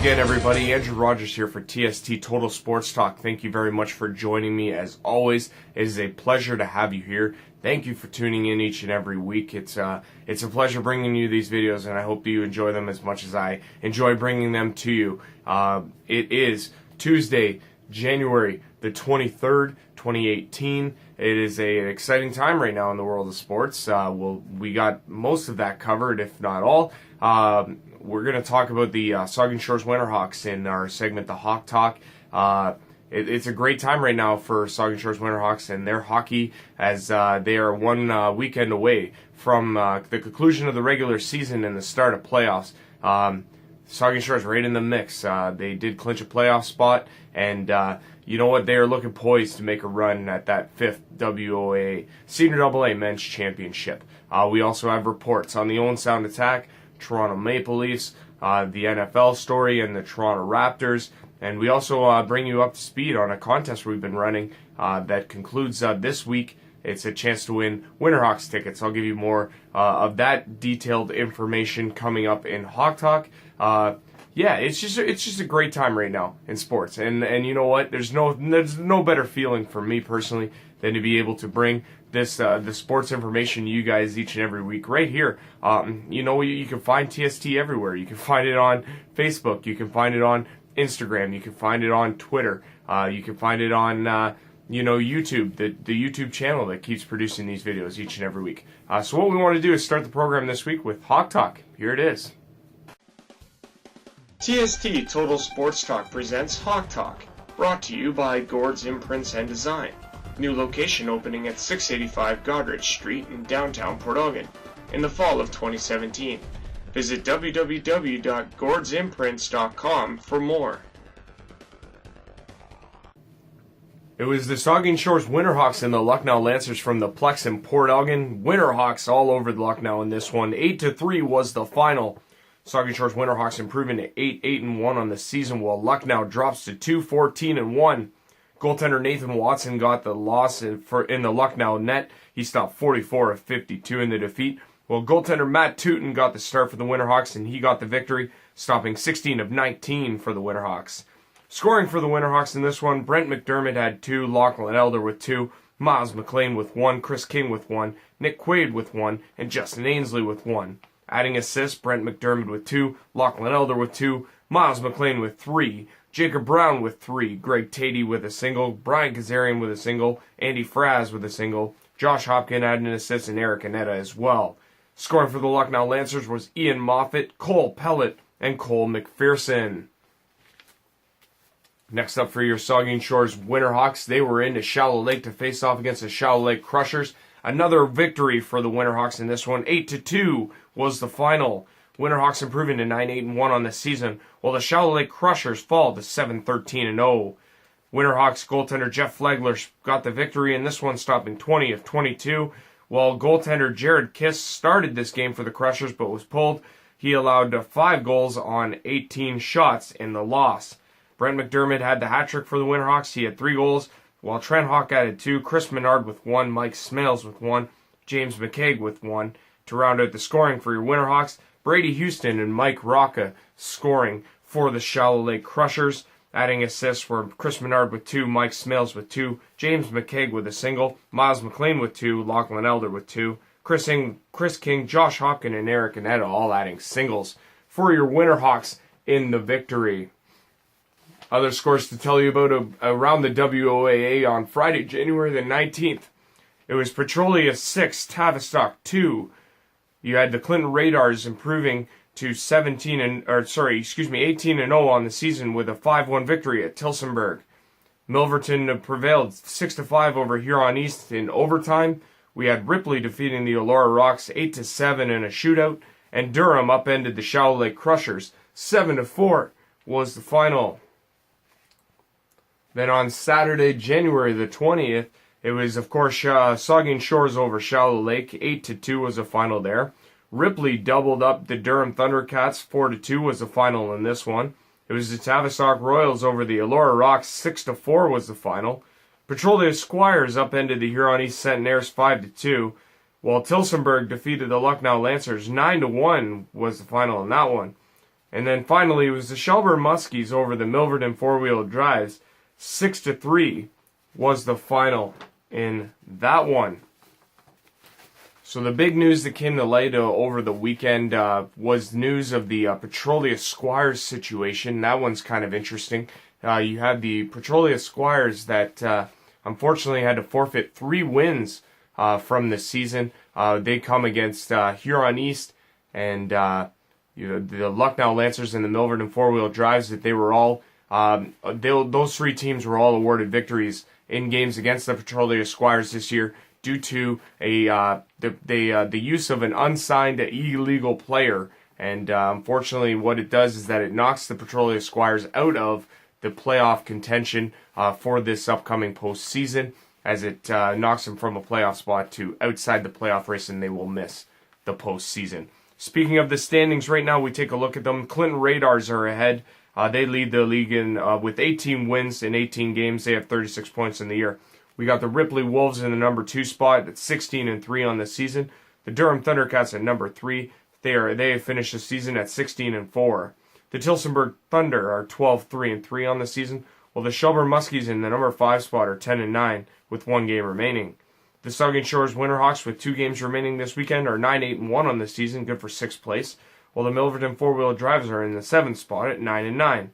again, everybody. Andrew Rogers here for TST Total Sports Talk. Thank you very much for joining me. As always, it is a pleasure to have you here. Thank you for tuning in each and every week. It's a pleasure bringing you these videos, and I hope you enjoy them as much as I enjoy bringing them to you. It is Tuesday, January the 23rd, 2018. It is an exciting time right now in the world of sports. We got most of that covered, if not all. We're going to talk about the Saugeen Shores Winterhawks in our segment, The Hawk Talk. It's a great time right now for Saugeen Shores Winterhawks and their hockey, as they are one weekend away from the conclusion of the regular season and the start of playoffs. Saugeen Shores right in the mix. They did clinch a playoff spot, and you know what? They are looking poised to make a run at that 5th WOAA Senior AA Men's Championship. We also have reports on the Owen Sound Attack, Toronto Maple Leafs, the NFL story, and the Toronto Raptors. And we also bring you up to speed on a contest we've been running that concludes this week. It's a chance to win Winterhawks tickets. I'll give you more of that detailed information coming up in Hawk Talk. Yeah, it's just a great time right now in sports, and you know what? There's no better feeling for me personally than to be able to bring this the sports information to you guys each and every week right here. You know, you can find TST everywhere. You can find it on Facebook. You can find it on Instagram. You can find it on Twitter. You can find it on YouTube, the YouTube channel that keeps producing these videos each and every week. So what we want to do is start the program this week with Hawk Talk. Here it is. TST Total Sports Talk presents Hawk Talk, brought to you by Gord's Imprints and Design. New location opening at 685 Goderich Street in downtown Port Elgin in the fall of 2017. Visit www.gordsimprints.com for more. It was the Saugeen Shores Winterhawks and the Lucknow Lancers from the Plex in Port Elgin. Winterhawks all over the Lucknow in this one. 8-3 was the final. Saugeen Shores Winterhawks improving to 8-1 on the season, while Lucknow drops to 2-14-1. Goaltender Nathan Watson got the loss in the Lucknow net. He stopped 44 of 52 in the defeat. Well, goaltender Matt Tootin got the start for the Winterhawks, and he got the victory, stopping 16 of 19 for the Winterhawks. Scoring for the Winterhawks in this one, Brent McDermott had 2, Lachlan Elder with 2, Miles McLean with 1, Chris King with 1, Nick Quaid with 1, and Justin Ainsley with 1. Adding assists, Brent McDermott with 2, Lachlan Elder with 2, Miles McLean with 3, Jacob Brown with 3, Greg Tatey with a single, Brian Kazarian with a single, Andy Fraz with a single, Josh Hopkin added an assist, and Eric Anetta as well. Scoring for the Lucknow Lancers was Ian Moffat, Cole Pellet, and Cole McPherson. Next up for your Saugeen Shores Winterhawks, they were into Shallow Lake to face off against the Shallow Lake Crushers. Another victory for the Winterhawks in this one. 8-2 was the final. Winterhawks improving to 9-8-1 on the season, while the Shallow Lake Crushers fall to 7-13-0. Winterhawks goaltender Jeff Flagler got the victory in this one, stopping 20 of 22, while goaltender Jared Kiss started this game for the Crushers but was pulled. He allowed 5 goals on 18 shots in the loss. Brent McDermott had the hat-trick for the Winterhawks. He had 3 goals, while Trent Hawk added 2, Chris Menard with 1, Mike Smales with 1, James McKaig with 1. To round out the scoring for your Winterhawks, Brady Houston and Mike Rocca scoring for the Shallow Lake Crushers. Adding assists were Chris Menard with 2, Mike Smales with 2, James McKaig with a single, Miles McLean with 2, Lachlan Elder with 2, Chris King, Josh Hopkin, and Eric Anetta all adding singles for your Winterhawks in the victory. Other scores to tell you about around the WOAA on Friday, January the 19th. It was Petrolia 6, Tavistock 2. You had the Clinton Radars improving to 18-0 on the season with a 5-1 victory at Tillsonburg. Milverton prevailed 6-5 over Huron East in overtime. We had Ripley defeating the Elora Rocks 8-7 in a shootout, and Durham upended the Shallow Lake Crushers 7-4 was the final. Then on Saturday, January the 20th, it was, of course, Saugeen Shores over Shallow Lake. 8-2 was the final there. Ripley doubled up the Durham Thundercats. 4-2 was the final in this one. It was the Tavistock Royals over the Elora Rocks. 6-4 was the final. Petrolia Squires upended the Huron East Centenaires 5-2, while Tillsonburg defeated the Lucknow Lancers. 9-1 was the final in that one. And then finally, it was the Shelburne Muskies over the Milverton Four-Wheel Drives. 6-3 was the final in that one. So the big news that came to light over the weekend was news of the Petrolia Squires situation. That one's kind of interesting. You had the Petrolia Squires that unfortunately had to forfeit 3 wins from the season. They come against Huron East and the Lucknow Lancers and the Milverton Four-Wheel Drives. That they were all those 3 teams were all awarded victories in games against the Petrolia Squires this year, due to the use of an unsigned illegal player. And unfortunately, what it does is that it knocks the Petrolia Squires out of the playoff contention for this upcoming postseason, as it knocks them from a playoff spot to outside the playoff race, and they will miss the postseason. Speaking of the standings right now, we take a look at them. Clinton Radars are ahead. They lead the league with 18 wins in 18 games. They have 36 points in the year. We got the Ripley Wolves in the number 2 spot at 16-3 on the season. The Durham Thundercats at number 3. They have finished the season at 16-4. The Tillsonburg Thunder are 12-3-3 on the season, while the Shelburne Muskies in the number 5 spot are 10-9 with 1 game remaining. The Saugeen Shores Winterhawks, with 2 games remaining this weekend, are 9-8-1 on the season, good for 6th place, while the Milverton Four-Wheel Drives are in the 7th spot at 9-9.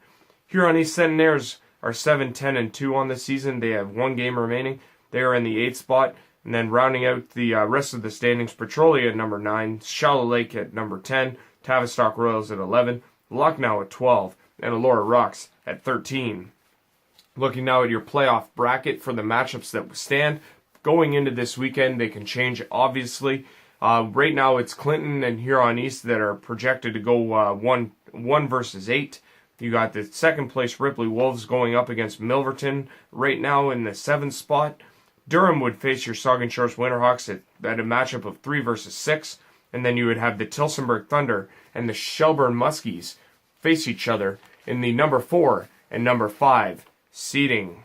Huron East Centenaires are 7-10-2 on the season. They have 1 game remaining. They are in the 8th spot. And then rounding out the rest of the standings, Petrolia at number 9, Shallow Lake at number 10, Tavistock Royals at 11, Lucknow at 12, and Elora Rocks at 13. Looking now at your playoff bracket for the matchups that stand. Going into this weekend, they can change, obviously. Right now, it's Clinton and Huron East that are projected to go 1 versus 8. You got the 2nd place Ripley Wolves going up against Milverton right now in the 7th spot. Durham would face your Saugeen Shores Winterhawks at a matchup of 3 versus 6. And then you would have the Tillsonburg Thunder and the Shelburne Muskies face each other in the number 4 and number 5 seeding.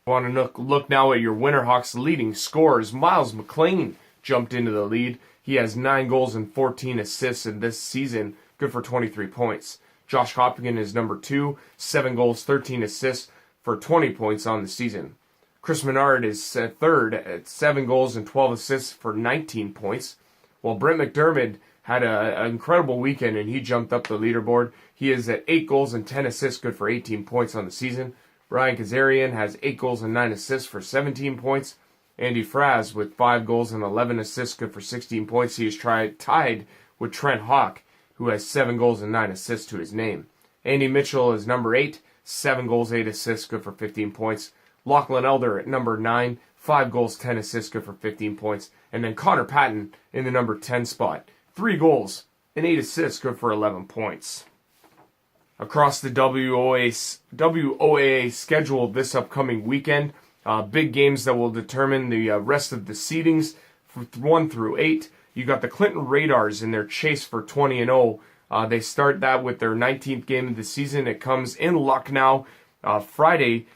Want to look now at your Winterhawks leading scorers. Miles McLean jumped into the lead. He has 9 goals and 14 assists in this season, good for 23 points. Josh Hopkins is number 2, 7 goals, 13 assists for 20 points on the season. Chris Menard is 3rd at 7 goals and 12 assists for 19 points, while Brent McDermott had an incredible weekend and he jumped up the leaderboard. He is at 8 goals and 10 assists, good for 18 points on the season. Brian Kazarian has 8 goals and 9 assists for 17 points. Andy Fraz with 5 goals and 11 assists, good for 16 points. He is tied with Trent Hawk, who has 7 goals and 9 assists to his name. Andy Mitchell is number 8, 7 goals, 8 assists, good for 15 points. Lachlan Elder at number 9, 5 goals, 10 assists, good for 15 points. And then Connor Patton in the number 10 spot, 3 goals and 8 assists, good for 11 points. Across the WOAA schedule this upcoming weekend, big games that will determine the rest of the seedings from 1 through 8. You got the Clinton Radars in their chase for 20-0. They start that with their 19th game of the season. It comes in Lucknow Friday,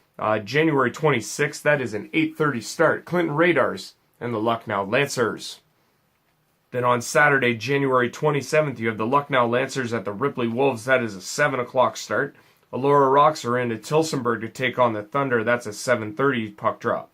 January 26th. That is an 8:30 start. Clinton Radars and the Lucknow Lancers. Then on Saturday, January 27th, you have the Lucknow Lancers at the Ripley Wolves. That is a 7 o'clock start. Elora Rocks are into Tillsonburg to take on the Thunder. That's a 7:30 puck drop.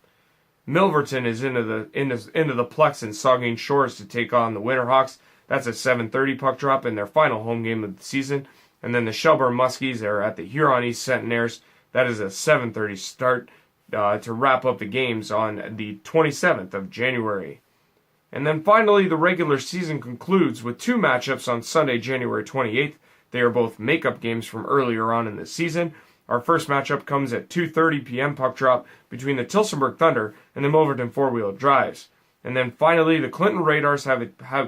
Milverton is into the Plex and Saugeen Shores to take on the Winterhawks. That's a 7:30 puck drop in their final home game of the season. And then the Shelburne Muskies are at the Huron East Centenaires. That is a 7:30 start to wrap up the games on the 27th of January. And then finally, the regular season concludes with 2 matchups on Sunday, January 28th. They are both makeup games from earlier on in the season. Our first matchup comes at 2:30 p.m. puck drop between the Tillsonburg Thunder and the Milverton Four-Wheel Drives. And then finally, the Clinton Radars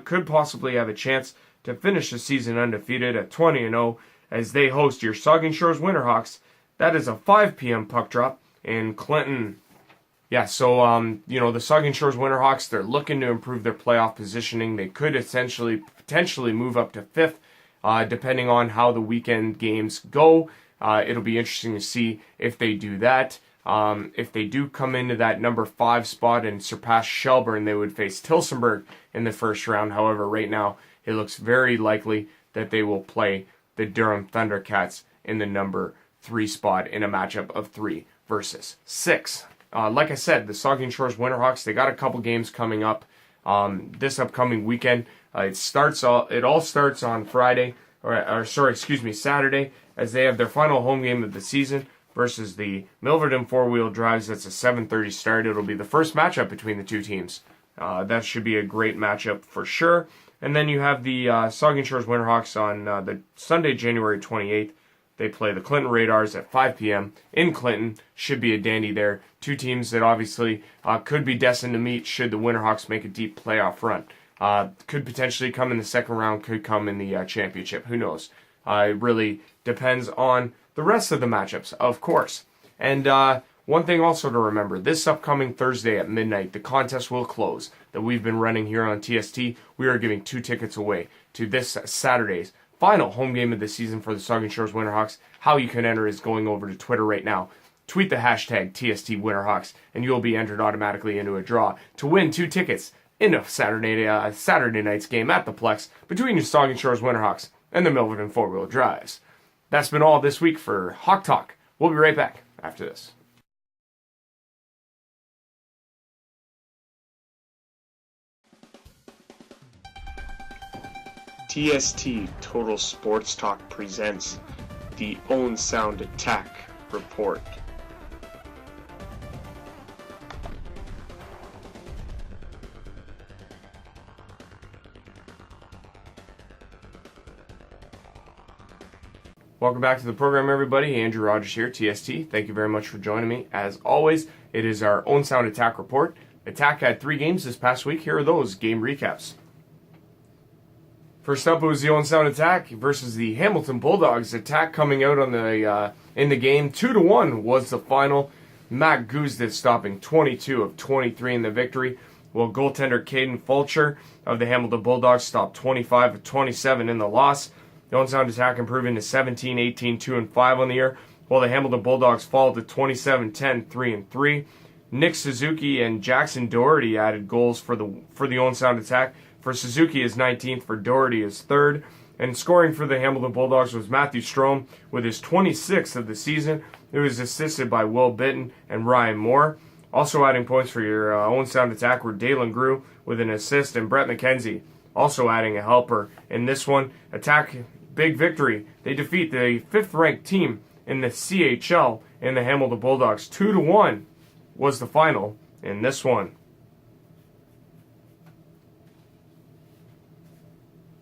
could possibly have a chance to finish the season undefeated at 20-0 as they host your Saugeen Shores Winterhawks. That is a 5 p.m. puck drop in Clinton. Yeah, so, the Saugeen Shores Winterhawks, they're looking to improve their playoff positioning. They could potentially move up to 5th, depending on how the weekend games go. It'll be interesting to see if they do that. If they do come into that number 5 spot and surpass Shelburne, they would face Tillsonburg in the first round. However, right now, it looks very likely that they will play the Durham Thundercats in the number 3 spot in a matchup of 3 versus 6. Like I said, the Saugeen Shores Winterhawks, they got a couple games coming up this upcoming weekend. It all starts on Saturday, as they have their final home game of the season versus the Milverton Four-Wheel Drives. That's a 7:30 start. It'll be the first matchup between the two teams. That should be a great matchup for sure. And then you have the Saugeen Shores Winterhawks on the Sunday, January 28th. They play the Clinton Radars at 5 p.m. in Clinton. Should be a dandy there. Two teams that obviously could be destined to meet should the Winterhawks make a deep playoff run. Could potentially come in the second round, could come in the championship. Who knows? It really depends on the rest of the matchups, of course. And one thing also to remember, this upcoming Thursday at midnight, the contest will close that we've been running here on TST. We are giving 2 tickets away to this Saturday's final home game of the season for the Saugeen Shores Winterhawks. How you can enter is going over to Twitter right now. Tweet the hashtag TST Winterhawks, and you'll be entered automatically into a draw to win 2 tickets in a Saturday night's game at the Plex between your Saugeen Shores Winterhawks and the Milverton Four-Wheel Drives. That's been all this week for Hawk Talk. We'll be right back after this. TST Total Sports Talk presents the Owen Sound Attack Report. Welcome back to the program, everybody. Andrew Rogers here, TST. Thank you very much for joining me. As always, it is our Owen Sound Attack Report. Attack had 3 games this past week. Here are those game recaps. First up, it was the Owen Sound Attack versus the Hamilton Bulldogs. Attack coming out on the in the game. 2-1 was the final. Matt Guzda stopping 22 of 23 in the victory, while goaltender Caden Fulcher of the Hamilton Bulldogs stopped 25 of 27 in the loss. The Owen Sound Attack improving to 17-18, 2-5 on the year, while the Hamilton Bulldogs fall to 27-10, 3-3. Nick Suzuki and Jackson Doherty added goals for the Owen Sound Attack. For Suzuki is 19th, for Doherty is 3rd. And scoring for the Hamilton Bulldogs was Matthew Strome with his 26th of the season. It was assisted by Will Bitton and Ryan Moore. Also adding points for your Owen Sound Attack were Dalen Grew with an assist and Brett McKenzie also adding a helper. In this one, Attack, big victory. They defeat the 5th-ranked team in the CHL in the Hamilton Bulldogs. 2-1 was the final in this one.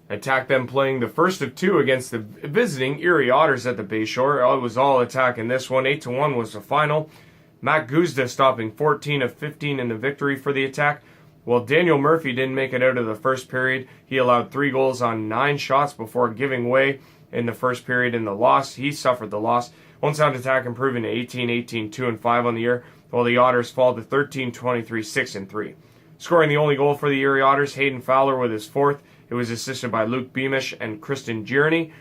Attack then playing the first of 2 against the visiting Erie Otters at the Bayshore. It was all Attack in this one. 8-1 was the final. Matt Guzda stopping 14 of 15 in the victory for the Attack. While Daniel Murphy didn't make it out of the first period, he allowed 3 goals on 9 shots before giving way in the first period in the loss. He suffered the loss. Owen Sound Attack improving to 18-18, 2-5 on the year, while the Otters fall to 13-23, 6-3. Scoring the only goal for the Erie Otters, Hayden Fowler with his 4th. It was assisted by Luke Beamish and Kristen Gierney.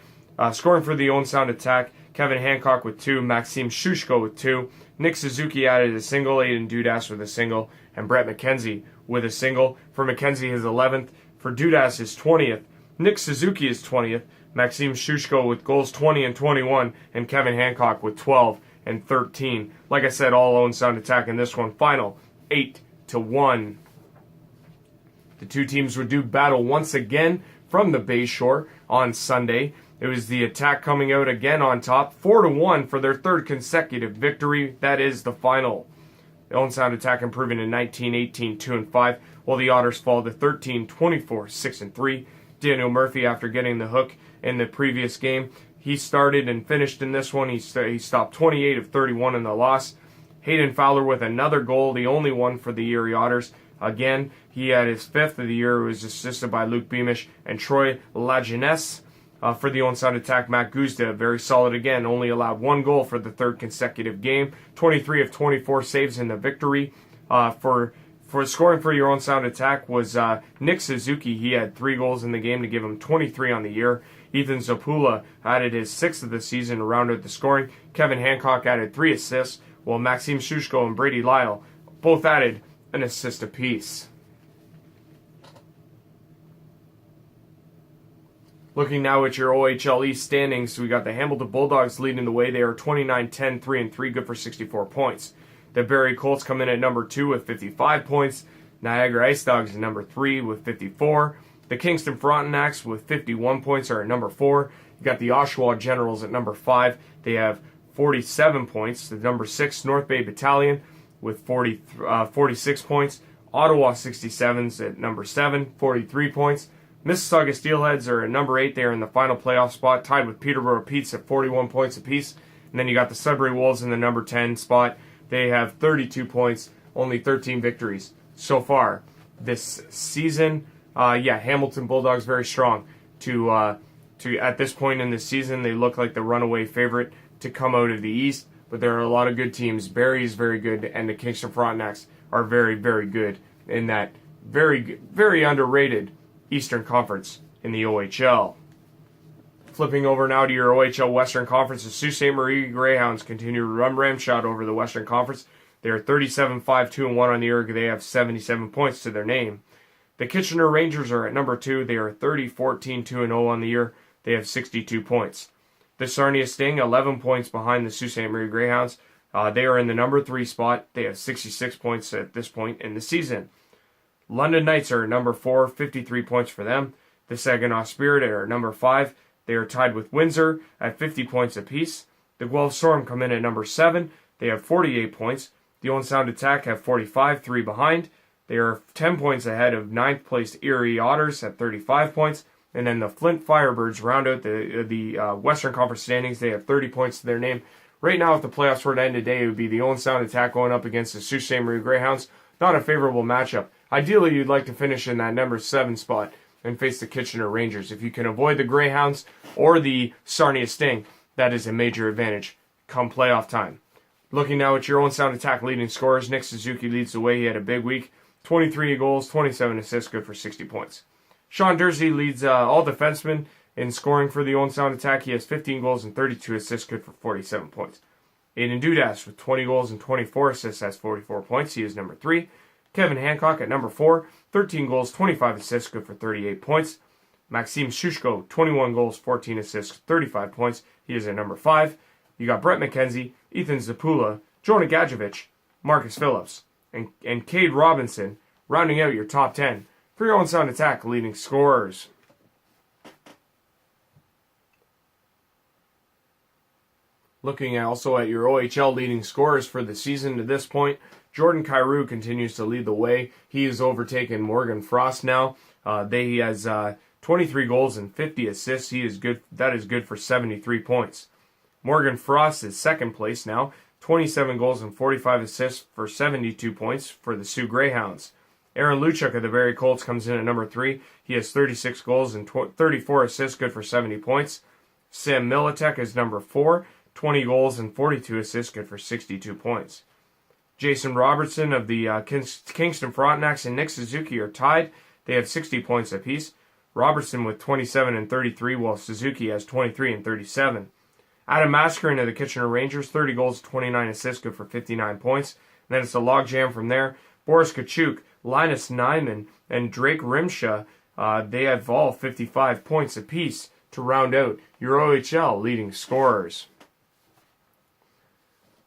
Scoring for the Owen Sound Attack, Kevin Hancock with 2, Maxime Shushko with 2. Nick Suzuki added a single, Aiden Dudas with a single, and Brett McKenzie with a single. For McKenzie, his 11th. For Dudas, his 20th. Nick Suzuki, his 20th. Maxime Shushko with goals 20 and 21, and Kevin Hancock with 12 and 13. Like I said, all Owen Sound Attack in this one. Final 8-1. The two teams would do battle once again from the Bayshore on Sunday. It was the Attack coming out again on top, 4-1 for their 3rd consecutive victory. That is the final. The Owen Sound Attack improving to 19-18, 2-5, while the Otters fall to 13-24, 6-3. Daniel Murphy, after getting the hook in the previous game, he started and finished in this one. He stopped 28 of 31 in the loss. Hayden Fowler with another goal, the only one for the Erie Otters. Again, he had his 5th of the year. It was assisted by Luke Beamish and Troy Lajeunesse. For the Owen Sound Attack, Matt Guzda, very solid again, only allowed 1 goal for the 3rd consecutive game. 23 of 24 saves in the victory. For scoring for your Owen Sound Attack was Nick Suzuki. He had 3 goals in the game to give him 23 on the year. Ethan Zapula added his 6th of the season to round out the scoring. Kevin Hancock added 3 assists, while Maxime Shushko and Brady Lyle both added an assist apiece. Looking now at your OHL East standings, we got the Hamilton Bulldogs leading the way. They are 29-10, 3-3, good for 64 points. The Barrie Colts come in at number 2 with 55 points. Niagara Ice Dogs is number 3 with 54. The Kingston Frontenacs with 51 points are at number 4. You got the Oshawa Generals at number 5. They have 47 points. The number 6 North Bay Battalion with 46 points. Ottawa 67s at number 7, 43 points. Mississauga Steelheads are at number 8. They are in the final playoff spot, tied with Peterborough Petes at 41 points apiece. And then you got the Sudbury Wolves in the number 10 spot. They have 32 points, only 13 victories so far this season. Hamilton Bulldogs very strong. To at this point in the season, they look like the runaway favorite to come out of the East. But there are a lot of good teams. Barrie is very good, and the Kingston Frontenacs are very, very good in that very underrated Eastern Conference in the OHL. Flipping over now to your OHL Western Conference, the Sault Ste. Marie Greyhounds continue to run ramshot over the Western Conference. They are 37-5-2-1 on the year. They have 77 points to their name. The Kitchener Rangers are at number 2. They are 30-14-2-0 on the year. They have 62 points. The Sarnia Sting, 11 points behind the Sault Ste. Marie Greyhounds. They are in the number 3 spot. They have 66 points at this point in the season. London Knights are at number 4, 53 points for them. The Saginaw Spirit are at number 5. They are tied with Windsor at 50 points apiece. The Guelph Storm come in at number 7. They have 48 points. The Owen Sound Attack have 45, 3 behind. They are 10 points ahead of 9th placed Erie Otters at 35 points. And then the Flint Firebirds round out the Western Conference standings. They have 30 points to their name. Right now, if the playoffs were to end today, it would be the Owen Sound Attack going up against the Sault Ste. Marie Greyhounds. Not a favorable matchup. Ideally, you'd like to finish in that number 7 spot and face the Kitchener Rangers. If you can avoid the Greyhounds or the Sarnia Sting, that is a major advantage come playoff time. Looking now at your Owen Sound Attack leading scorers, Nick Suzuki leads the way. He had a big week. 23 goals, 27 assists, good for 60 points. Sean Dursey leads all defensemen in scoring for the Owen Sound Attack. He has 15 goals and 32 assists, good for 47 points. Aiden Dudas with 20 goals and 24 assists has 44 points. He is number 3. Kevin Hancock at number 4, 13 goals, 25 assists, good for 38 points. Maxime Shushko, 21 goals, 14 assists, 35 points. He is at number 5. You got Brett McKenzie, Ethan Zapula, Jonah Gadjevich, Marcus Phillips, and Cade Robinson rounding out your top 10 for your Owen Sound Attack leading scorers. Looking also at your OHL leading scorers for the season to this point, Jordan Kyrou continues to lead the way. He has overtaken Morgan Frost now. He has 23 goals and 50 assists. He is good. That is good for 73 points. Morgan Frost is second place now. 27 goals and 45 assists for 72 points for the Sioux Greyhounds. Aaron Luchuk of the Barrie Colts comes in at number 3. He has 36 goals and 34 assists, good for 70 points. Sam Militek is number 4. 20 goals and 42 assists, good for 62 points. Jason Robertson of the Kingston Frontenacs and Nick Suzuki are tied. They have 60 points apiece. Robertson with 27 and 33, while Suzuki has 23 and 37. Adam Mascarin of the Kitchener Rangers, 30 goals, 29 assists, good for 59 points. And then it's a logjam from there. Boris Kachuk, Linus Nyman, and Drake Rimsha, they have all 55 points apiece to round out your OHL leading scorers.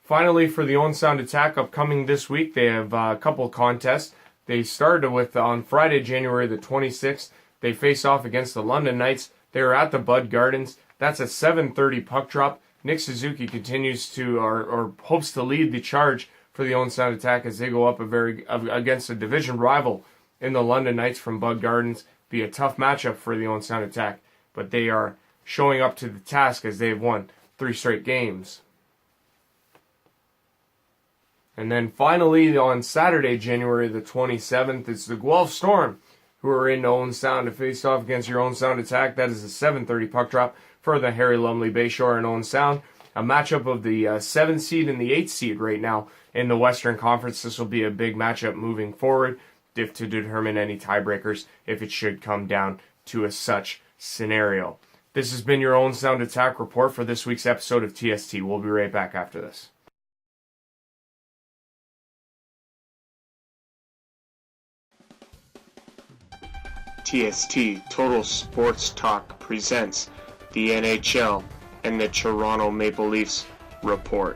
Finally, for the Owen Sound Attack upcoming this week, they have a couple of contests. They started with, on Friday, January the 26th, they face off against the London Knights. They are at the Bud Gardens. That's a 7:30 puck drop. Nick Suzuki continues to, or hopes to lead the charge for the Owen Sound Attack as they go up against a division rival in the London Knights from Bud Gardens. Be a tough matchup for the Owen Sound Attack, but they are showing up to the task as they've won 3 straight games. And then finally, on Saturday, January the 27th, it's the Guelph Storm, who are in Owen Sound to face off against your Owen Sound Attack. That is a 7:30 puck drop for the Harry Lumley Bayshore and Owen Sound. A matchup of the 7th seed and the 8th seed right now in the Western Conference. This will be a big matchup moving forward to determine any tiebreakers if it should come down to such scenario. This has been your Owen Sound Attack report for this week's episode of TST. We'll be right back after this. TST Total Sports Talk presents the NHL and the Toronto Maple Leafs report.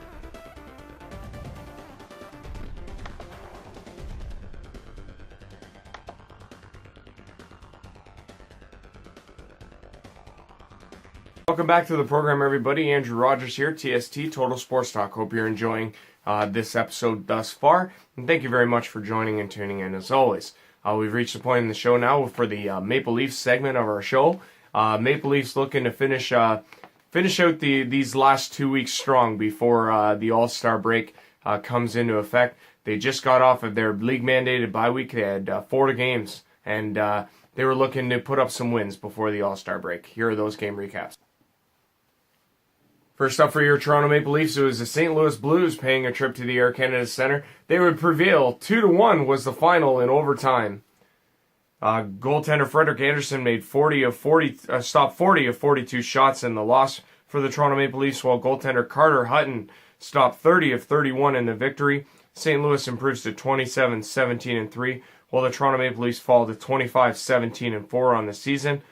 Welcome back to the program, everybody. Andrew Rogers here, TST Total Sports Talk. Hope you're enjoying this episode thus far, and thank you very much for joining and tuning in as always. We've reached the point in the show now for the Maple Leafs segment of our show. Maple Leafs looking to finish out these last 2 weeks strong before the All-Star break comes into effect. They just got off of their league-mandated bye week. They had 4 games, and they were looking to put up some wins before the All-Star break. Here are those game recaps. First up for your Toronto Maple Leafs, it was the St. Louis Blues paying a trip to the Air Canada Centre. They would prevail. 2-1 was the final in overtime. Goaltender Frederik Andersen made stopped 40 of 42 shots in the loss for the Toronto Maple Leafs, while goaltender Carter Hutton stopped 30 of 31 in the victory. St. Louis improves to 27-17-3, while the Toronto Maple Leafs fall to 25-17-4 on the season.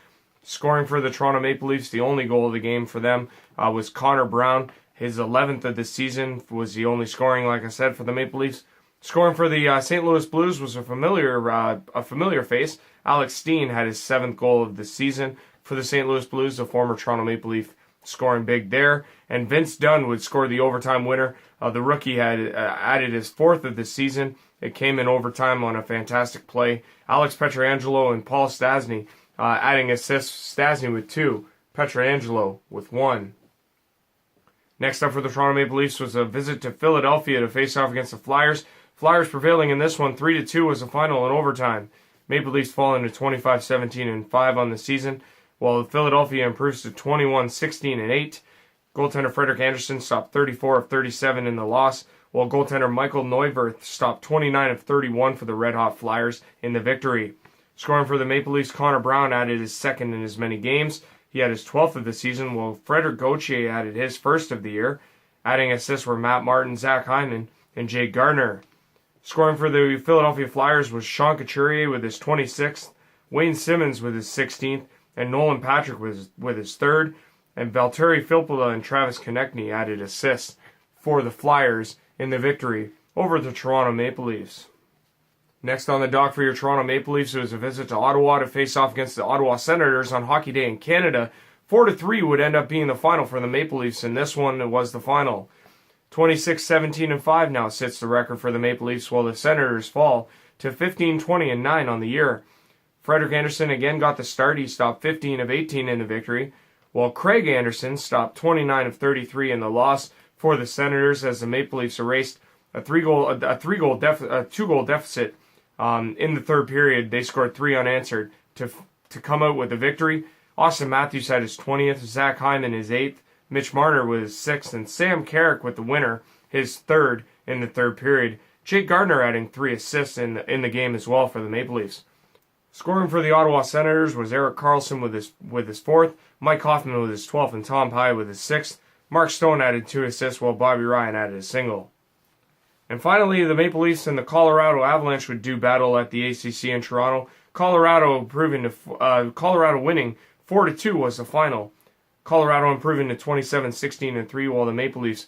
Scoring for the Toronto Maple Leafs, the only goal of the game for them was Connor Brown. His 11th of the season was the only scoring, like I said, for the Maple Leafs. Scoring for the St. Louis Blues was a familiar face. Alex Steen had his 7th goal of the season for the St. Louis Blues, the former Toronto Maple Leaf, scoring big there. And Vince Dunn would score the overtime winner. The rookie had added his 4th of the season. It came in overtime on a fantastic play. Alex Pietrangelo and Paul Stastny adding assists. Stastny with 2, Pietrangelo with 1. Next up for the Toronto Maple Leafs was a visit to Philadelphia to face off against the Flyers. Flyers prevailing in this one, 3-2 was the final in overtime. Maple Leafs falling to 25-17-5 on the season, while Philadelphia improves to 21-16-8. Goaltender Frederik Andersen stopped 34 of 37 in the loss, while goaltender Michael Neuwirth stopped 29 of 31 for the Red Hot Flyers in the victory. Scoring for the Maple Leafs, Connor Brown added his 2nd in as many games. He had his 12th of the season, while Frederik Gauthier added his 1st of the year. Adding assists were Matt Martin, Zach Hyman, and Jake Gardiner. Scoring for the Philadelphia Flyers was Sean Couturier with his 26th, Wayne Simmons with his 16th, and Nolan Patrick with his 3rd, and Valtteri Filppula and Travis Konechny added assists for the Flyers in the victory over the Toronto Maple Leafs. Next on the dock for your Toronto Maple Leafs was a visit to Ottawa to face off against the Ottawa Senators on Hockey Day in Canada. 4-3 would end up being the final for the Maple Leafs, and this one was the final. 26-17-5 now sits the record for the Maple Leafs, while the Senators fall to 15-20-9 on the year. Frederik Andersen again got the start. He stopped 15 of 18 in the victory, while Craig Anderson stopped 29 of 33 in the loss for the Senators as the Maple Leafs erased a 2-goal deficit. In the third period, they scored 3 unanswered to come out with a victory. Austin Matthews had his 20th, Zach Hyman his 8th, Mitch Marner with his 6th, and Sam Carrick with the winner, his 3rd in the third period. Jake Gardiner adding 3 assists in the game as well for the Maple Leafs. Scoring for the Ottawa Senators was Erik Karlsson with his 4th, Mike Hoffman with his 12th, and Tom Pye with his 6th. Mark Stone added 2 assists, while Bobby Ryan added a single. And finally, the Maple Leafs and the Colorado Avalanche would do battle at the ACC in Toronto. Colorado winning 4-2 was the final. Colorado improving to 27-16-3, while the Maple Leafs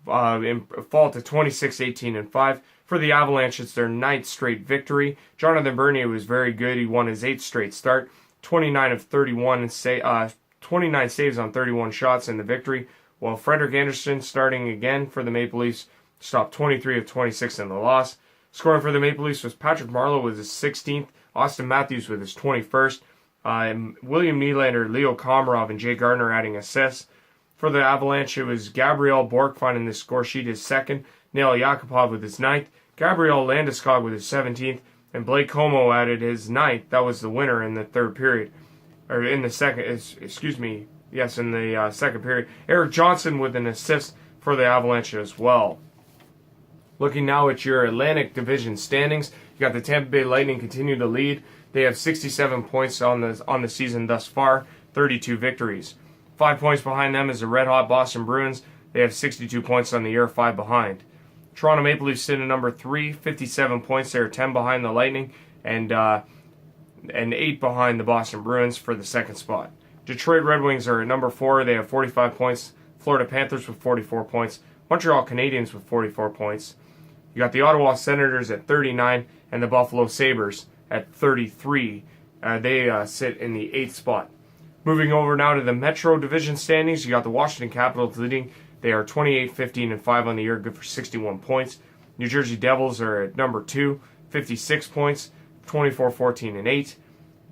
fall to 26-18-5. For the Avalanche, it's their 9th straight victory. Jonathan Bernier was very good. He won his 8th straight start, 29 of 31, 29 saves on 31 shots in the victory, while Frederik Andersen, starting again for the Maple Leafs, stopped 23 of 26 in the loss. Scoring for the Maple Leafs was Patrick Marleau with his 16th, Austin Matthews with his 21st, William Nylander, Leo Komarov, and Jay Gardiner adding assists. For the Avalanche, it was Gabriel Bourque finding the score sheet his 2nd, Nail Yakupov with his 9th, Gabriel Landeskog with his 17th, and Blake Como added his 9th. That was the winner in the third period. Or in the second, excuse me, yes, in the second period. Eric Johnson with an assist for the Avalanche as well. Looking now at your Atlantic Division standings, you got the Tampa Bay Lightning continue to lead. They have 67 points on the season thus far, 32 victories. 5 points behind them is the Red Hot Boston Bruins. They have 62 points on the year, 5 behind. Toronto Maple Leafs sit at number 3, 57 points. They're 10 behind the Lightning. And and 8 behind the Boston Bruins for the second spot. Detroit Red Wings are at number 4. They have 45 points. Florida Panthers with 44 points. Montreal Canadiens with 44 points. You got the Ottawa Senators at 39 and the Buffalo Sabres at 33. They sit in the 8th spot. Moving over now to the Metro Division standings, you got the Washington Capitals leading. They are 28, 15, and 5 on the year, good for 61 points. New Jersey Devils are at number 2, 56 points, 24, 14, and 8.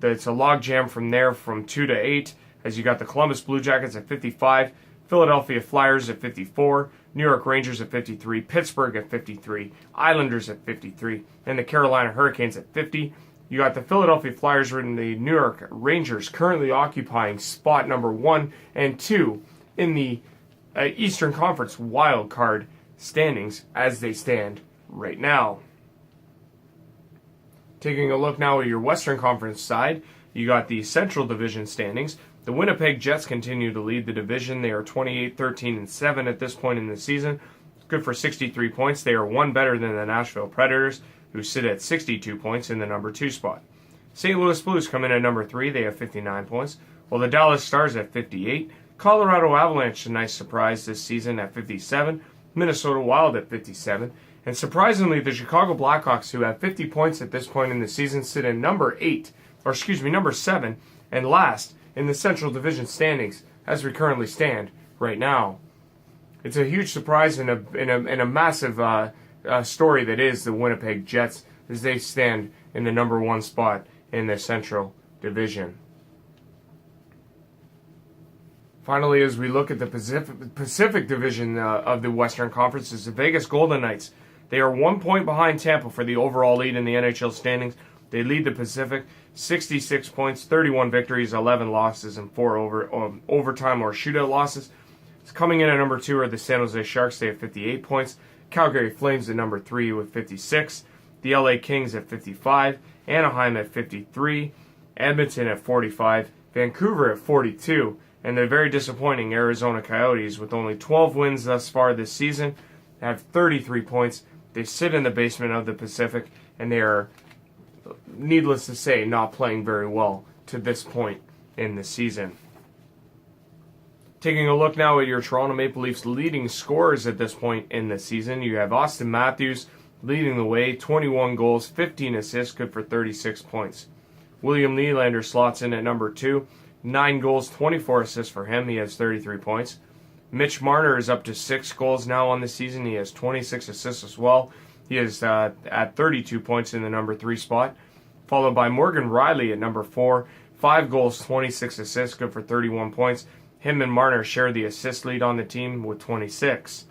It's a logjam from there from 2 to 8, as you got the Columbus Blue Jackets at 55, Philadelphia Flyers at 54, New York Rangers at 53, Pittsburgh at 53, Islanders at 53, and the Carolina Hurricanes at 50. You got the Philadelphia Flyers and the New York Rangers currently occupying spot number 1 and 2 in the Eastern Conference wild card standings as they stand right now. Taking a look now at your Western Conference side, you got the Central Division standings. The Winnipeg Jets continue to lead the division. They are 28, 13, and 7 at this point in the season. Good for 63 points. They are one better than the Nashville Predators, who sit at 62 points in the number 2 spot. St. Louis Blues come in at number 3. They have 59 points, while the Dallas Stars at 58. Colorado Avalanche, a nice surprise this season, at 57. Minnesota Wild at 57. And surprisingly, the Chicago Blackhawks, who have 50 points at this point in the season, sit in number 7, and last in the Central Division standings as we currently stand right now. It's a huge surprise and a massive story that is the Winnipeg Jets as they stand in the number 1 spot in the Central Division. Finally, as we look at the Pacific Division of the Western Conference, is the Vegas Golden Knights. They are 1 point behind Tampa for the overall lead in the NHL standings. They lead the Pacific, 66 points, 31 victories, 11 losses, and 4 overtime or shootout losses. Coming in at number 2 are the San Jose Sharks. They have 58 points. Calgary Flames at number 3 with 56. The LA Kings at 55. Anaheim at 53. Edmonton at 45. Vancouver at 42. And the very disappointing Arizona Coyotes, with only 12 wins thus far this season, have 33 points. They sit in the basement of the Pacific, and they are, needless to say, not playing very well to this point in the season. Taking a look now at your Toronto Maple Leafs leading scorers at this point in the season, you have Austin Matthews leading the way, 21 goals, 15 assists, good for 36 points. William Nylander slots in at number 2, 9 goals, 24 assists for him. He has 33 points. Mitch Marner is up to 6 goals now on the season. He has 26 assists as well. He is at 32 points in the number 3 spot, followed by Morgan Riley at number 4, 5 goals, 26 assists, good for 31 points. Him and Marner share the assist lead on the team with 26.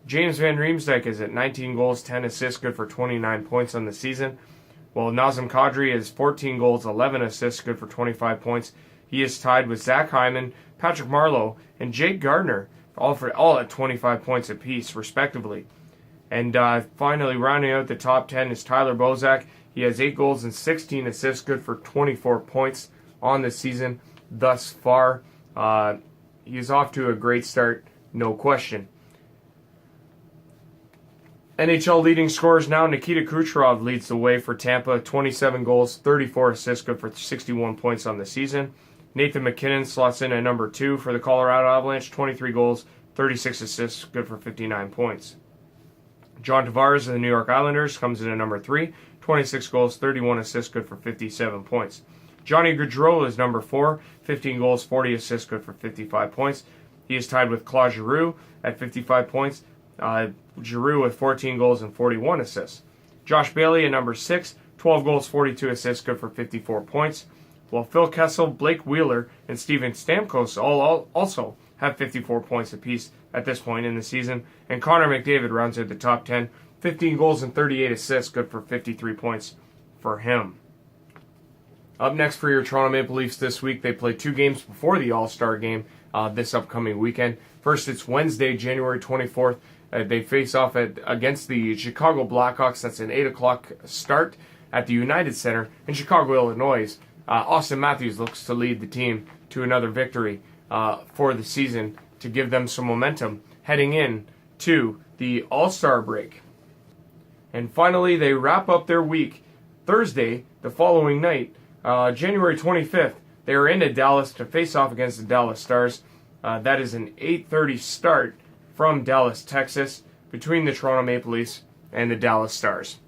James Van Riemsdyk is at 19 goals, 10 assists, good for 29 points on the season, while Nazem Kadri is 14 goals, 11 assists, good for 25 points. He is tied with Zach Hyman, Patrick Marleau, and Jake Gardner, all at 25 points apiece, respectively. And finally, rounding out the top 10 is Tyler Bozak. He has 8 goals and 16 assists, good for 24 points on the season thus far. He's off to a great start, no question. NHL leading scorers now, Nikita Kucherov leads the way for Tampa, 27 goals, 34 assists, good for 61 points on the season. Nathan McKinnon slots in at number 2 for the Colorado Avalanche, 23 goals, 36 assists, good for 59 points. John Tavares of the New York Islanders comes in at number 3, 26 goals, 31 assists, good for 57 points. Johnny Gaudreau is number 4, 15 goals, 40 assists, good for 55 points. He is tied with Claude Giroux at 55 points. Giroux with 14 goals and 41 assists. Josh Bailey at number 6, 12 goals, 42 assists, good for 54 points. While Phil Kessel, Blake Wheeler, and Steven Stamkos all also have 54 points apiece at this point in the season. And Connor McDavid rounds out the top 10, 15 goals and 38 assists, good for 53 points for him. Up next for your Toronto Maple Leafs this week, they play 2 games before the All-Star game this upcoming weekend. First, it's Wednesday, January 24th. They face off against the Chicago Blackhawks. That's an 8 o'clock start at the United Center in Chicago, Illinois. Austin Matthews looks to lead the team to another victory for the season to give them some momentum heading in to the All-Star break. And finally, they wrap up their week Thursday, the following night, January 25th, they are into Dallas to face off against the Dallas Stars. That is an 8:30 start from Dallas, Texas, between the Toronto Maple Leafs and the Dallas Stars.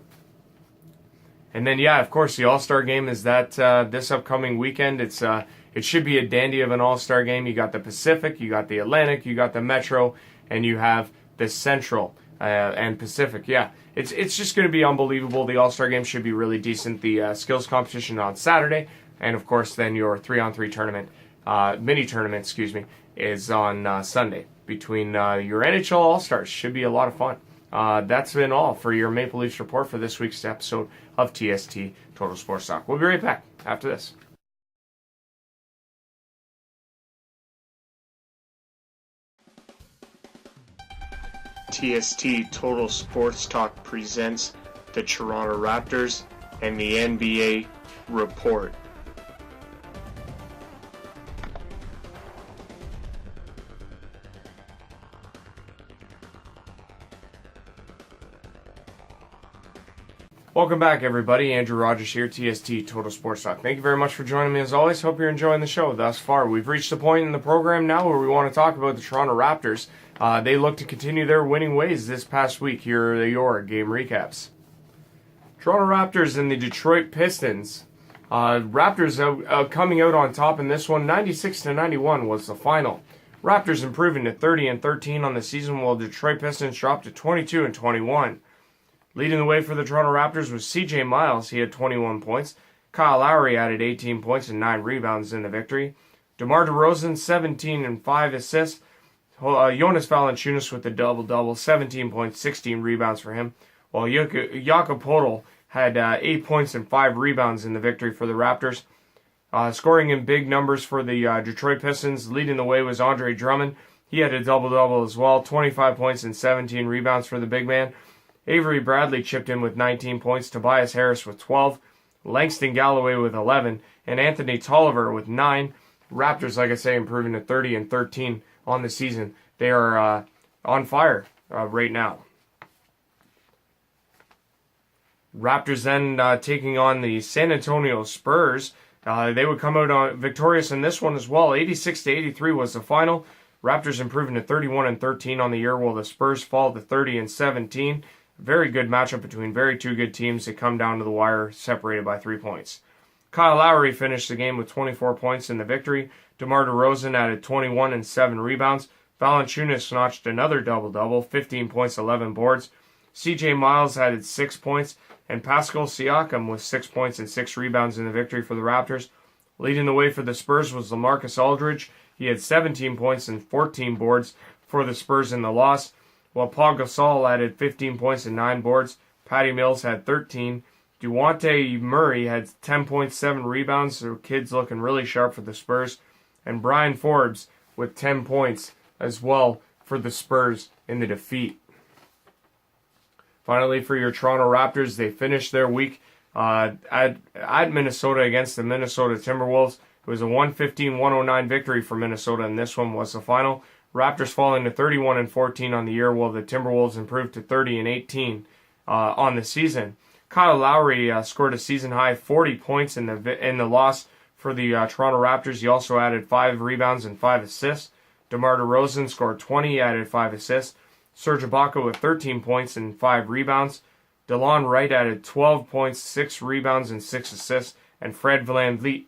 And then, of course, the All-Star Game is that this upcoming weekend. It should be a dandy of an All-Star Game. You got the Pacific, you got the Atlantic, you got the Metro, and you have the Central and Pacific. It's just going to be unbelievable. The All-Star Game should be really decent. The skills competition on Saturday, and of course, then your 3-on-3 tournament, mini tournament, is on Sunday between your NHL All-Stars. Should be a lot of fun. That's been all for your Maple Leafs report for this week's episode of TST Total Sports Talk. We'll be right back after this. TST Total Sports Talk presents the Toronto Raptors and the NBA Report. Welcome back, everybody. Andrew Rogers here, TST Total Sports Talk. Thank you very much for joining me as always. Hope you're enjoying the show thus far. We've reached the point in the program now where we want to talk about the Toronto Raptors. They look to continue their winning ways this past week. Here are your game recaps. Toronto Raptors and the Detroit Pistons. Raptors coming out on top in this one. 96-91 was the final. Raptors improving to 30-13 on the season, while Detroit Pistons dropped to 22-21. Leading the way for the Toronto Raptors was C.J. Miles. He had 21 points. Kyle Lowry added 18 points and 9 rebounds in the victory. DeMar DeRozan, 17 and 5 assists. Jonas Valanciunas with the double-double, 17 points, 16 rebounds for him. While Jakob Poeltl had 8 points and 5 rebounds in the victory for the Raptors. Scoring in big numbers for the Detroit Pistons. Leading the way was Andre Drummond. He had a double-double as well, 25 points and 17 rebounds for the big man. Avery Bradley chipped in with 19 points, Tobias Harris with 12, Langston Galloway with 11, and Anthony Tolliver with 9. Raptors, like I say, improving to 30-13 on the season. They are on fire right now. Raptors then taking on the San Antonio Spurs. They would come out victorious in this one as well. 86-83 was the final. Raptors improving to 31-13 on the year, while the Spurs fall to 30-17. Very good matchup between two good teams that come down to the wire, separated by 3 points. Kyle Lowry finished the game with 24 points in the victory. DeMar DeRozan added 21 and 7 rebounds. Valanciunas notched another double-double, 15 points, 11 boards. C.J. Miles added 6 points, and Pascal Siakam with 6 points and 6 rebounds in the victory for the Raptors. Leading the way for the Spurs was LaMarcus Aldridge. He had 17 points and 14 boards for the Spurs in the loss, while Paul Gasol added 15 points and 9 boards. Patty Mills had 13. Dejounte Murray had 10.7 rebounds, so kids looking really sharp for the Spurs. And Brian Forbes with 10 points as well for the Spurs in the defeat. Finally, for your Toronto Raptors, they finished their week at Minnesota against the Minnesota Timberwolves. It was a 115-109 victory for Minnesota, and this one was the final. Raptors falling to 31-14 on the year, while the Timberwolves improved to 30-18 on the season. Kyle Lowry scored a season-high 40 points in the loss for the Toronto Raptors. He also added 5 rebounds and 5 assists. DeMar DeRozan scored 20, added 5 assists. Serge Ibaka with 13 points and 5 rebounds. DeLon Wright added 12 points, 6 rebounds, and 6 assists. And Fred VanVleet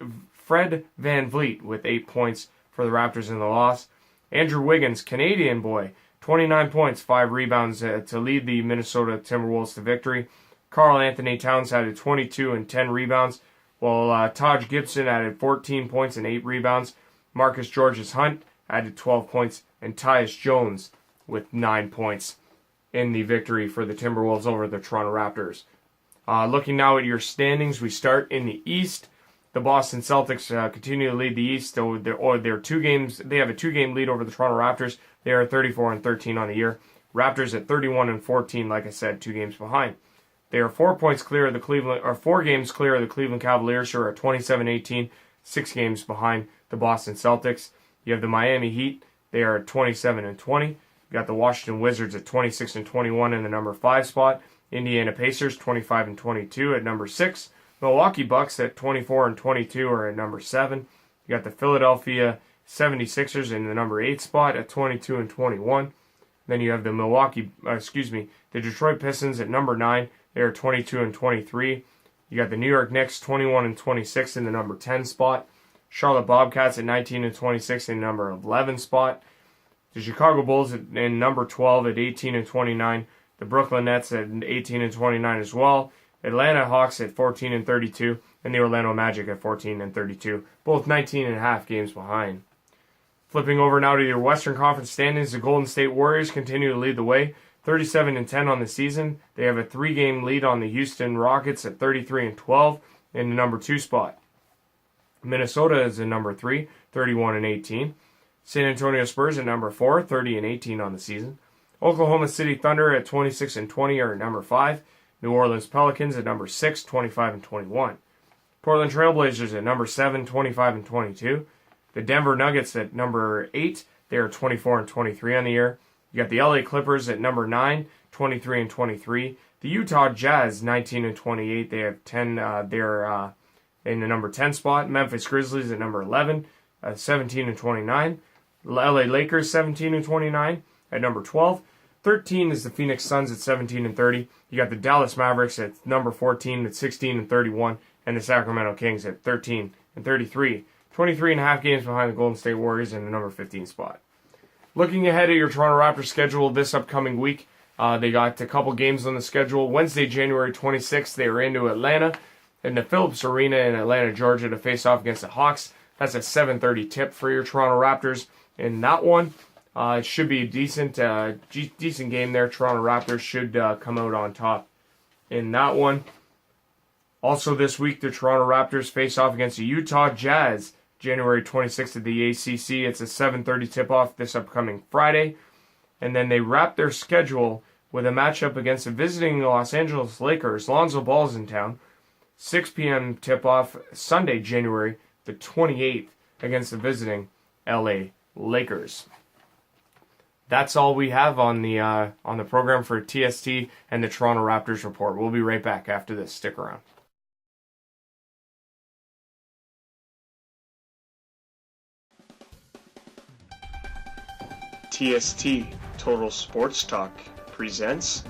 with 8 points for the Raptors in the loss. Andrew Wiggins, Canadian boy, 29 points, 5 rebounds to lead the Minnesota Timberwolves to victory. Karl Anthony Towns added 22 and 10 rebounds, while Taj Gibson added 14 points and 8 rebounds. Marcus Georges-Hunt added 12 points, and Tyus Jones with 9 points in the victory for the Timberwolves over the Toronto Raptors. Looking now at your standings, we start in the East. The Boston Celtics continue to lead the East. They have a 2-game lead over the Toronto Raptors. They are 34-13 on the year. Raptors at 31-14, like I said, 2 games behind. They are 4 games clear of the Cleveland Cavaliers, who are at 27-18, 6 games behind the Boston Celtics. You have the Miami Heat. They are at 27-20. You got the Washington Wizards at 26-21 in the number 5 spot. Indiana Pacers 25-22 at number 6. Milwaukee Bucks at 24 and 22 are at number 7. You got the Philadelphia 76ers in the number 8 spot at 22 and 21. Then you have the Detroit Pistons at number 9. They are 22 and 23. You got the New York Knicks 21 and 26 in the number 10 spot. Charlotte Bobcats at 19 and 26 in the number 11 spot. The Chicago Bulls in number 12 at 18 and 29. The Brooklyn Nets at 18 and 29 as well. Atlanta Hawks at 14 and 32. And the Orlando Magic at 14 and 32. Both 19.5 games behind. Flipping over now to your Western Conference standings, the Golden State Warriors continue to lead the way, 37 and 10 on the season. They have a 3-game lead on the Houston Rockets at 33 and 12 in the number 2 spot. Minnesota is in number 3, 31 and 18. San Antonio Spurs at number 4, 30 and 18 on the season. Oklahoma City Thunder at 26 and 20 are at number 5. New Orleans Pelicans at number 6, 25 and 21. Portland Trailblazers at number 7, 25 and 22. The Denver Nuggets at number 8, they are 24 and 23 on the year. You got the LA Clippers at number 9, 23 and 23. The Utah Jazz 19 and 28, they have 10. They're in the number 10 spot. Memphis Grizzlies at number 11, 17 and 29. LA Lakers 17 and 29 at number 12. 13 is the Phoenix Suns at 17 and 30. You got the Dallas Mavericks at number 14 at 16 and 31, and the Sacramento Kings at 13 and 33. 23.5 games behind the Golden State Warriors in the number 15 spot. Looking ahead at your Toronto Raptors schedule this upcoming week, they got a couple games on the schedule. Wednesday, January 26th, they are into Atlanta in the Phillips Arena in Atlanta, Georgia to face off against the Hawks. That's a 7:30 tip for your Toronto Raptors. In that one, it should be a decent game there. Toronto Raptors should come out on top in that one. Also this week, the Toronto Raptors face off against the Utah Jazz, January 26th at the ACC. It's a 7:30 tip-off this upcoming Friday. And then they wrap their schedule with a matchup against the visiting Los Angeles Lakers. Lonzo Ball's in town. 6 p.m. tip-off Sunday, January the 28th against the visiting LA Lakers. That's all we have on the program for TST and the Toronto Raptors report. We'll be right back after this. Stick around. TST Total Sports Talk presents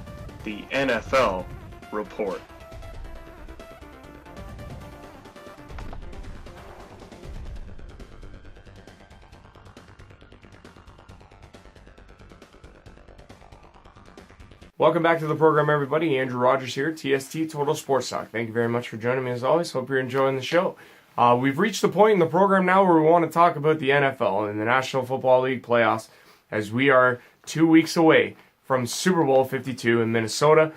the NFL Report. Welcome back to the program, everybody. Andrew Rogers here, TST Total Sports Talk. Thank you very much for joining me as always. Hope you're enjoying the show. We've reached the point in the program now where we want to talk about the NFL and the National Football League playoffs, as we are 2 weeks away from Super Bowl 52 in Minnesota.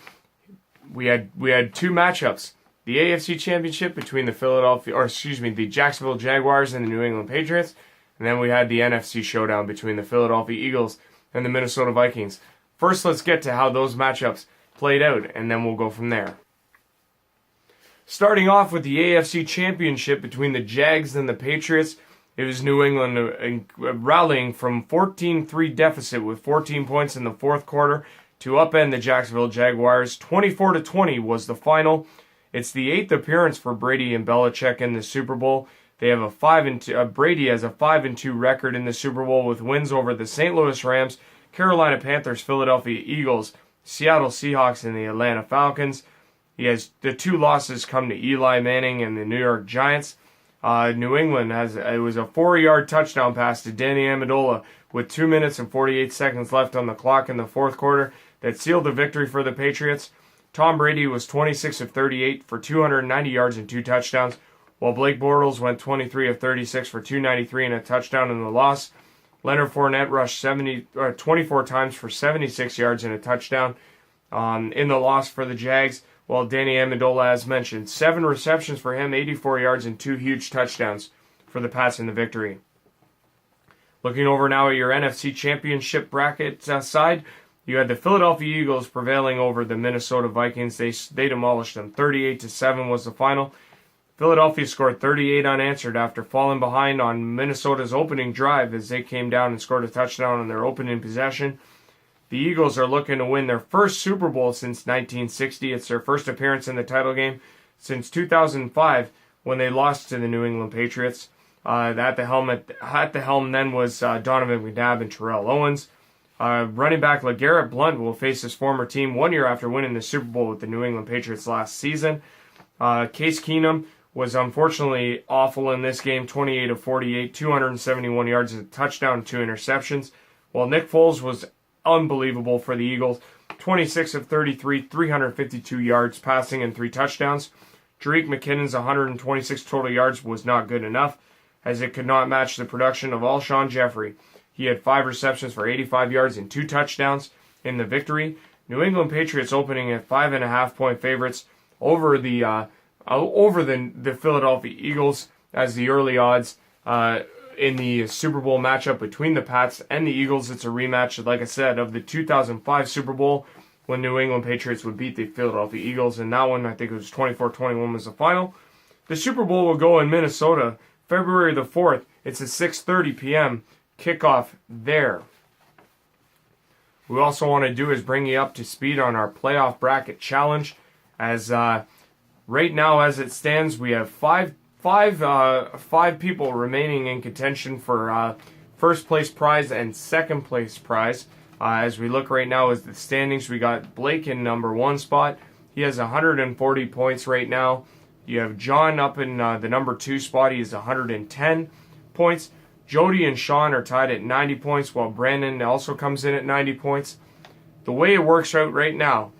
We had two matchups: the AFC Championship between the Jacksonville Jaguars and the New England Patriots, and then we had the NFC Showdown between the Philadelphia Eagles and the Minnesota Vikings. First, let's get to how those matchups played out, and then we'll go from there. Starting off with the AFC Championship between the Jags and the Patriots, it was New England rallying from 14-3 deficit with 14 points in the fourth quarter to upend the Jacksonville Jaguars. 24-20 was the final. It's the 8th appearance for Brady and Belichick in the Super Bowl. They have Brady has a 5-2 record in the Super Bowl with wins over the St. Louis Rams, Carolina Panthers, Philadelphia Eagles, Seattle Seahawks, and the Atlanta Falcons. He has the 2 losses come to Eli Manning and the New York Giants. New England it was a 4-yard touchdown pass to Danny Amendola with 2 minutes and 48 seconds left on the clock in the fourth quarter that sealed the victory for the Patriots. Tom Brady was 26 of 38 for 290 yards and 2 touchdowns, while Blake Bortles went 23 of 36 for 293 and a touchdown in the loss. Leonard Fournette rushed 24 times for 76 yards and a touchdown in the loss for the Jags, while Danny Amendola, as mentioned, 7 receptions for him, 84 yards, and 2 huge touchdowns for the Pats in the victory. Looking over now at your NFC Championship bracket side, you had the Philadelphia Eagles prevailing over the Minnesota Vikings. They demolished them. 38-7 was the final. Philadelphia scored 38 unanswered after falling behind on Minnesota's opening drive as they came down and scored a touchdown on their opening possession. The Eagles are looking to win their first Super Bowl since 1960. It's their first appearance in the title game since 2005 when they lost to the New England Patriots. At the helm then was Donovan McNabb and Terrell Owens. Running back LeGarrette Blount will face his former team 1 year after winning the Super Bowl with the New England Patriots last season. Case Keenum was unfortunately awful in this game, 28 of 48, 271 yards, a touchdown, 2 interceptions, while Nick Foles was unbelievable for the Eagles, 26 of 33, 352 yards passing and 3 touchdowns. Jerick McKinnon's 126 total yards was not good enough, as it could not match the production of Alshon Jeffrey. He had 5 receptions for 85 yards and 2 touchdowns in the victory. New England Patriots opening at 5.5-point favorites over the Philadelphia Eagles, as the early odds in the Super Bowl matchup between the Pats and the Eagles. It's a rematch, like I said, of the 2005 Super Bowl when New England Patriots would beat the Philadelphia Eagles. And that one, I think it was 24-21 was the final. The Super Bowl will go in Minnesota, February the 4th. It's a 6:30 p.m. kickoff there. We also want to do is bring you up to speed on our playoff bracket challenge. As right now, as it stands, we have five people remaining in contention for first place prize and second place prize. As we look right now as the standings, we got Blake in number 1 spot. He has 140 points right now. You have John up in the number 2 spot. He has 110 points. Jody and Sean are tied at 90 points, while Brandon also comes in at 90 points. The way it works out right now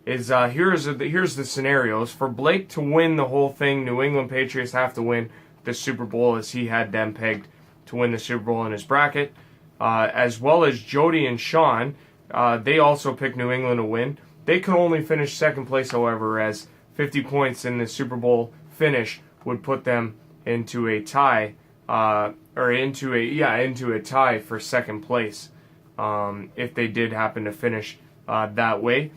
is here's the scenarios. For Blake to win the whole thing, New England Patriots have to win the Super Bowl, as he had them pegged to win the Super Bowl in his bracket. As well as Jody and Sean, they also picked New England to win. They can only finish second place, however, as 50 points in the Super Bowl finish would put them into a tie, into a tie for second place, if they did happen to finish that way.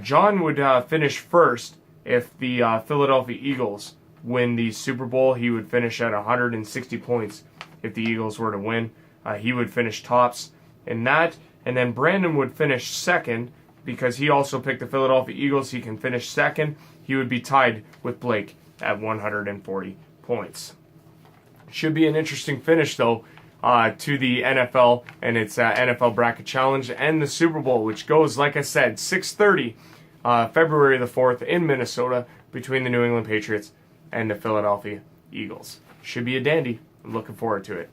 John would finish first if the Philadelphia Eagles win the Super Bowl. He would finish at 160 points if the Eagles were to win. He would finish tops in that. And then Brandon would finish second because he also picked the Philadelphia Eagles. He can finish second. He would be tied with Blake at 140 points. Should be an interesting finish, though, to the NFL and its NFL Bracket Challenge and the Super Bowl, which goes, like I said, 6:30, February the 4th in Minnesota between the New England Patriots and the Philadelphia Eagles. Should be a dandy. I'm looking forward to it.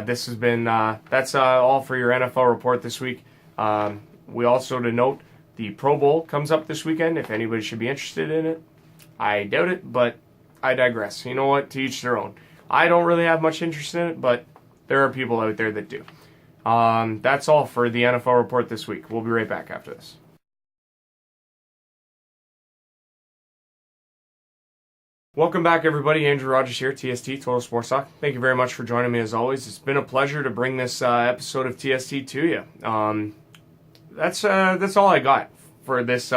This has been, that's all for your NFL report this week. We also, to note, the Pro Bowl comes up this weekend, if anybody should be interested in it. I doubt it, but I digress. You know what? To each their own. I don't really have much interest in it, but there are people out there that do. That's all for the NFL report this week. We'll be right back after this. Welcome back, everybody. Andrew Rogers here, TST Total Sports Talk. Thank you very much for joining me as always. It's been a pleasure to bring this episode of TST to you. That's all I got for this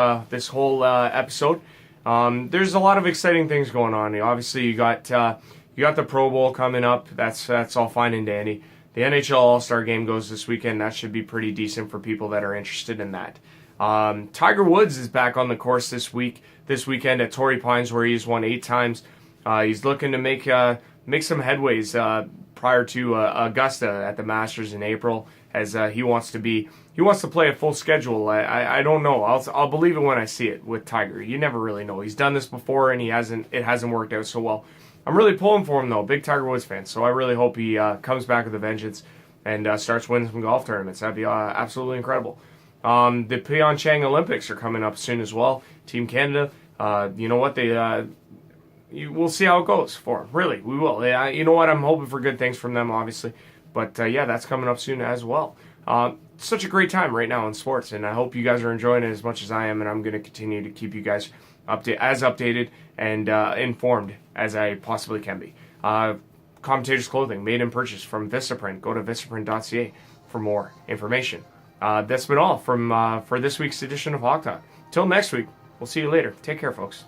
whole episode. There's a lot of exciting things going on. Obviously, you got the Pro Bowl coming up. That's all fine and dandy. The NHL All-Star Game goes this weekend. That should be pretty decent for people that are interested in that. Tiger Woods is back on the course this weekend at Torrey Pines, where he's won 8 times. He's looking to make some headways prior to Augusta at the Masters in April, as he wants to play a full schedule. I don't know. I'll believe it when I see it with Tiger. You never really know. He's done this before and it hasn't worked out so well. I'm really pulling for him though. Big Tiger Woods fan. So I really hope he comes back with a vengeance and starts winning some golf tournaments. That'd be absolutely incredible. The Pyeongchang Olympics are coming up soon as well. Team Canada, you know what, we'll see how it goes for them. Really, we will. You know what, I'm hoping for good things from them, obviously. But yeah, that's coming up soon as well. Such a great time right now in sports, and I hope you guys are enjoying it as much as I am, and I'm going to continue to keep you guys updated and informed as I possibly can be. Commentators Clothing, made and purchased from Vistaprint. Go to vistaprint.ca for more information. That's been all for this week's edition of Hawk Talk. Till next week, we'll see you later. Take care, folks.